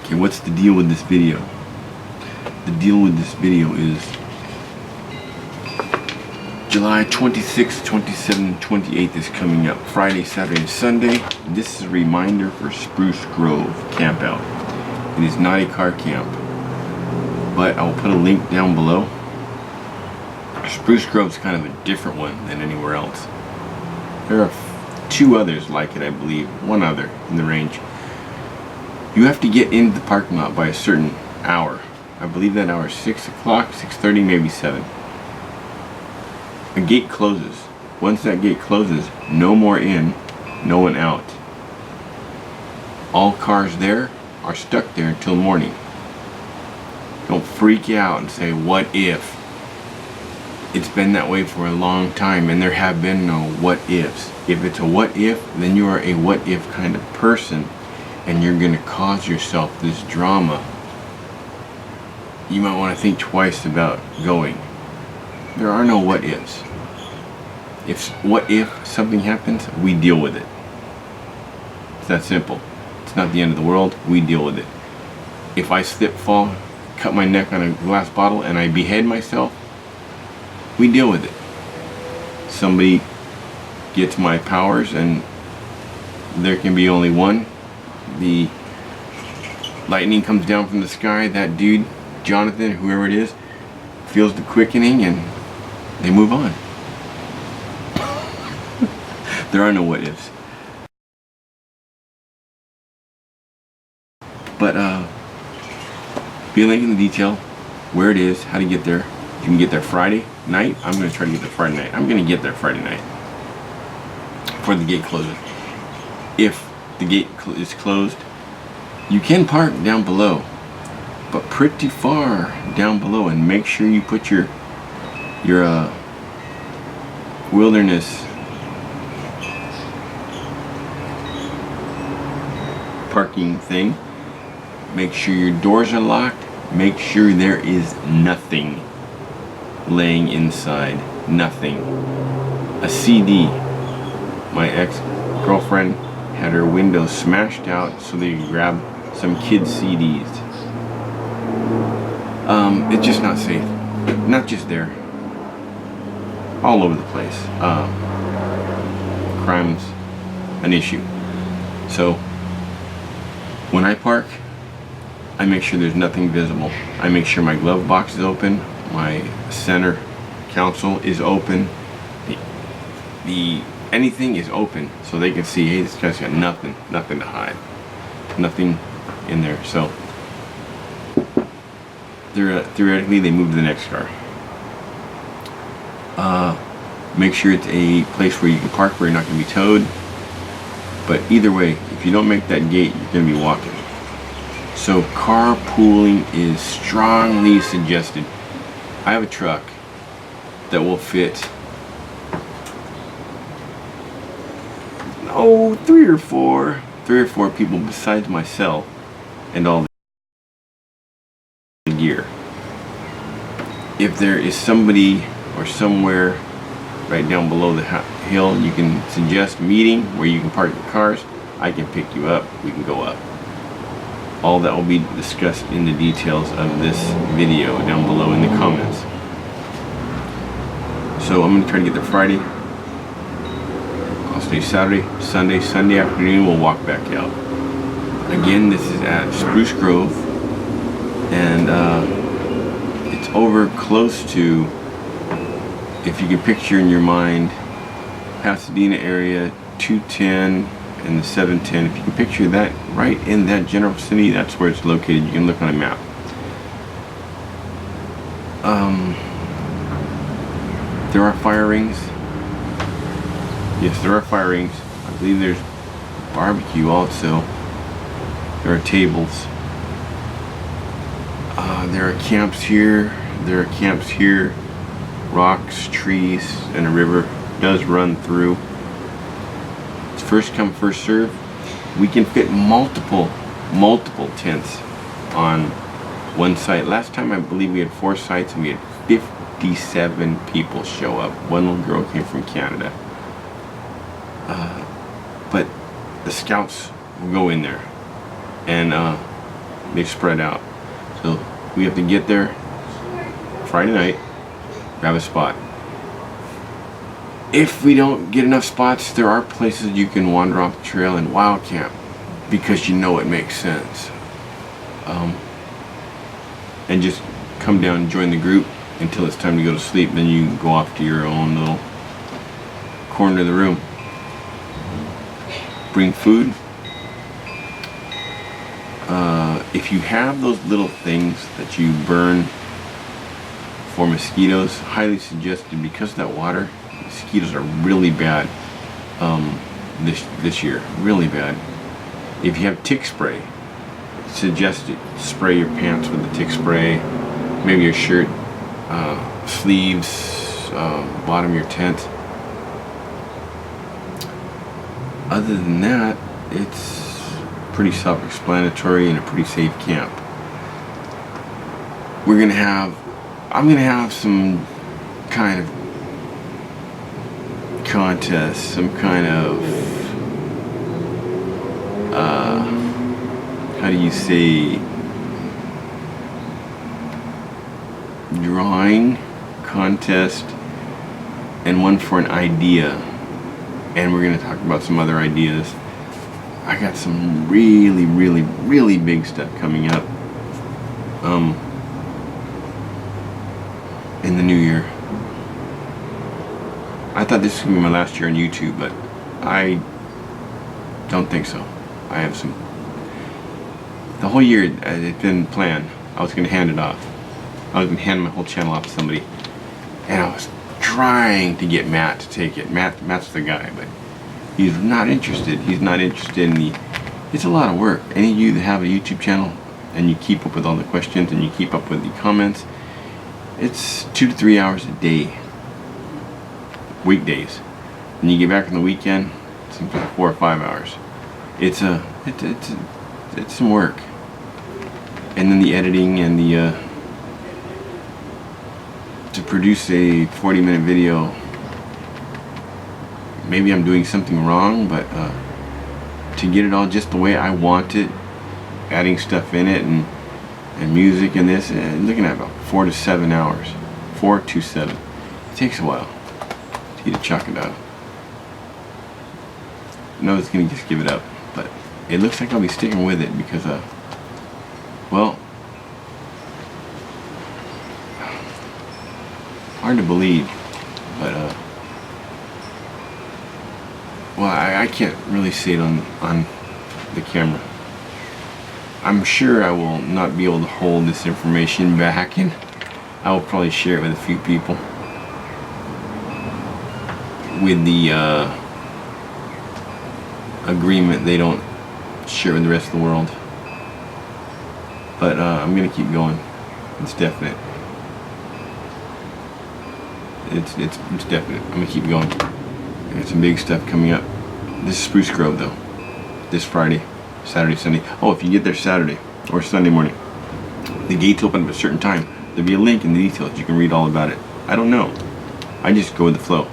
Okay, what's the deal with this video? The deal with this video is July 26th, 27th, 28th is coming up. Friday, Saturday, and Sunday. This is a reminder for Spruce Grove camp out. It is not a car camp, but I'll put a link down below. Spruce Grove's kind of a different one than anywhere else. There are two others like it, I believe. One other in the range. You have to get into the parking lot by a certain hour. I believe that hour is 6 o'clock, 6:30, maybe 7. A gate closes. Once that gate closes, no more in, no one out. All cars there are stuck there until morning. Don't freak out and say, what if? It's been that way for a long time, and there have been no what ifs. If it's a what if, then you are a what if kind of person, and you're going to cause yourself this drama. You might want to think twice about going. There are no what ifs. What if something happens, we deal with it. It's that simple. It's not the end of the world, we deal with it. If I slip, fall, cut my neck on a glass bottle, and I behead myself, we deal with it. Somebody gets my powers, and there can be only one. The lightning comes down from the sky, that dude, Jonathan, whoever it is, feels the quickening, and they move on. There are no what ifs. But be a link in the detail, where it is, how to get there. You can get there Friday night. I'm going to try to get there Friday night. I'm going to get there Friday night before the gate closes. If the gate is closed, you can park down below, but pretty far down below, and make sure you put your wilderness parking thing. Make sure your doors are locked. Make sure there is nothing laying inside. Nothing. A CD. My ex-girlfriend had her window smashed out so they could grab some kids' CDs. It's just not safe. Not just there. All over the place. Crime's an issue. So when I park, I make sure there's nothing visible. I make sure my glove box is open, my center console is open, anything is open, so they can see, hey, this guy's got nothing to hide, nothing in there. So theoretically, they move to the next car. Make sure it's a place where you can park, where you're not going to be towed. But either way, if you don't make that gate, you're going to be walking. So carpooling is strongly suggested. I have a truck that will fit three or four people besides myself and all the gear. If there is somebody or somewhere right down below the hill, you can suggest meeting where you can park the cars. I can pick you up, we can go up. All that will be discussed in the details of this video down below in the comments. So I'm going to try to get there Friday. I'll stay Saturday, Sunday afternoon we'll walk back out. Again, this is at Spruce Grove, and it's over close to, if you can picture in your mind, Pasadena area, 210 and the 710. If you can picture that right in that general vicinity, that's where it's located. You can look on a map. There are fire rings. Yes, there are fire rings. I believe there's barbecue also. There are tables. There are camps here. There are camps here. Rocks, trees, and a river does run through. It's first come, first serve. We can fit multiple tents on one site. Last time I believe we had 4 sites and we had 57 people show up. One little girl came from Canada. But the scouts will go in there, and They spread out. So we have to get there Friday night, grab a spot. If we don't get enough spots, there are places you can wander off the trail and wild camp, because you know it makes sense. And just come down and join the group until it's time to go to sleep. Then you can go off to your own little corner of the room. Bring food. If you have those little things that you burn for mosquitoes, highly suggested, because of that water. Mosquitoes are really bad this year, really bad. If you have tick spray, suggest it. Spray your pants with the tick spray, maybe your shirt, sleeves, bottom of your tent. Other than that, it's pretty self-explanatory and a pretty safe camp. I'm gonna have some kind of contest, some kind of how do you say, drawing contest, and one for an idea, and we're going to talk about some other ideas. I got some really big stuff coming up in the new year. I thought this was going to be my last year on YouTube, but I don't think so. I have some... The whole year it's been planned. I was going to hand it off. I was going to hand my whole channel off to somebody. And I was trying to get Matt to take it. Matt's the guy, but he's not interested. He's not interested in the... It's a lot of work. Any of you that have a YouTube channel and you keep up with all the questions and you keep up with the comments, it's 2 to 3 hours a day. Weekdays. And you get back on the weekend, it's like 4 or 5 hours. It's some work. And then the editing and the to produce a 40-minute video. Maybe I'm doing something wrong, but to get it all just the way I want it, adding stuff in it and music and this, looking at about 4 to 7 hours. 4 to 7. It takes a while to chuck it out. No, it's gonna just give it up, but it looks like I'll be sticking with it because well, hard to believe, but well, I can't really say it on the camera. I'm sure I will not be able to hold this information back, and I will probably share it with a few people with the agreement they don't share with the rest of the world. But I'm gonna keep going. It's definite. It's definite. I'm gonna keep going. I got some big stuff coming up. This is Spruce Grove though. This Friday, Saturday, Sunday. Oh, if you get there Saturday or Sunday morning, the gates open at a certain time. There'll be a link in the details. You can read all about it. I don't know. I just go with the flow.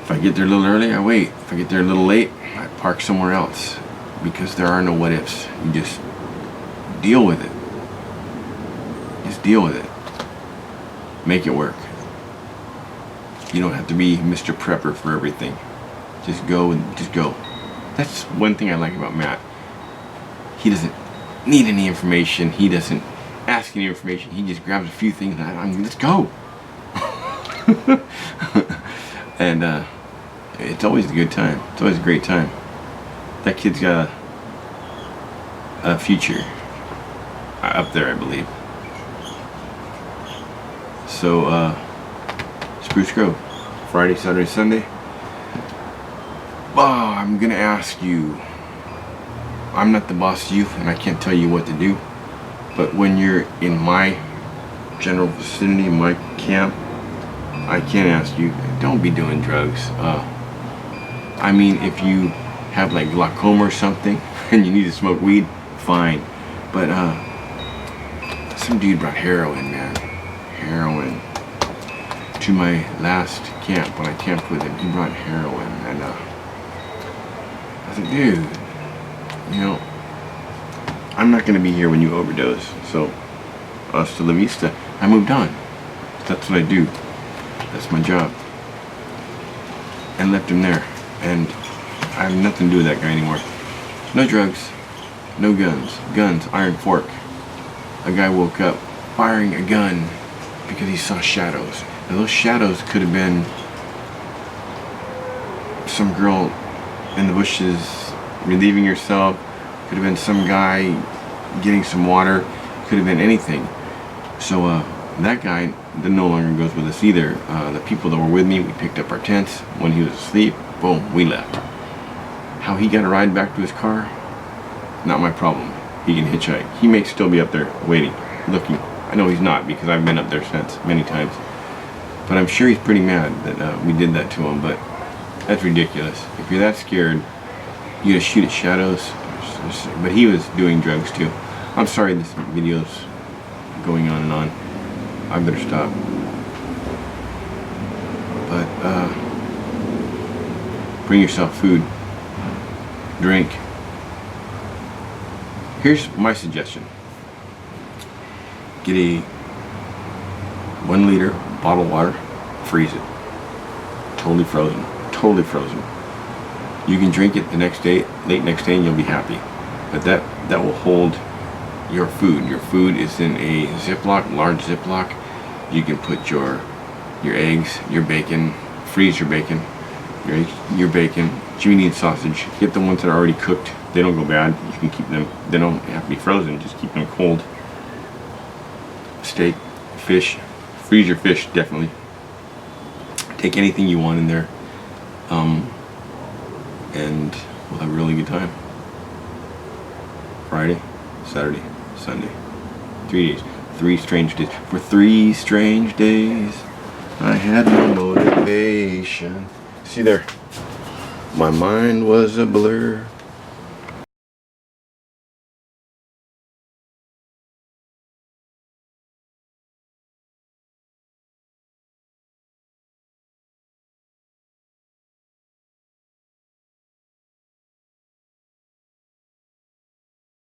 If I get there a little early, I wait. If I get there a little late, I park somewhere else. Because there are no what ifs. You just deal with it. Just deal with it. Make it work. You don't have to be Mr. Prepper for everything. Just go and just go. That's one thing I like about Matt. He doesn't need any information. He doesn't ask any information. He just grabs a few things and let's go. And it's always a good time. It's always a great time. That kid's got a future up there, I believe. So, Spruce Grove, Friday, Saturday, Sunday. Oh, I'm gonna ask you. I'm not the boss of you, and I can't tell you what to do. But when you're in my general vicinity, my camp, I can ask you, don't be doing drugs. I mean, if you have like glaucoma or something and you need to smoke weed, fine. But some dude brought heroin, man. Heroin. To my last camp, when I camped with him, he brought heroin, and I was like, dude, you know, I'm not going to be here when you overdose. So, hasta la vista. I moved on. That's what I do. That's my job. And left him there. And I have nothing to do with that guy anymore. No drugs. No guns. Guns. Iron fork. A guy woke up firing a gun because he saw shadows. And those shadows could have been some girl in the bushes relieving herself. Could have been some guy getting some water. Could have been anything. So that guy no longer goes with us either. The people that were with me, we picked up our tents. When he was asleep, boom, we left. How he got a ride back to his car, not my problem. He can hitchhike. He may still be up there waiting, looking. I know he's not because I've been up there since many times. But I'm sure he's pretty mad that we did that to him. But that's ridiculous. If you're that scared, you gotta shoot at shadows. But he was doing drugs too. I'm sorry this video's going on and on. I better stop. But bring yourself food, drink. Here's my suggestion. Get a 1 liter bottle of water, freeze it. Totally frozen. Totally frozen. You can drink it the next day, late next day, and you'll be happy. But that will hold your food. Your food is in a Ziploc, large Ziploc. You can put your eggs, your bacon, freeze your bacon, your bacon, Jimmy and sausage. Get the ones that are already cooked. They don't go bad. You can keep them. They don't have to be frozen. Just keep them cold. Steak, fish. Freeze your fish, definitely. Take anything you want in there. And we'll have a really good time. Friday, Saturday, Sunday. 3 days. 3 strange days. For 3 strange days, I had no motivation. See there? My mind was a blur.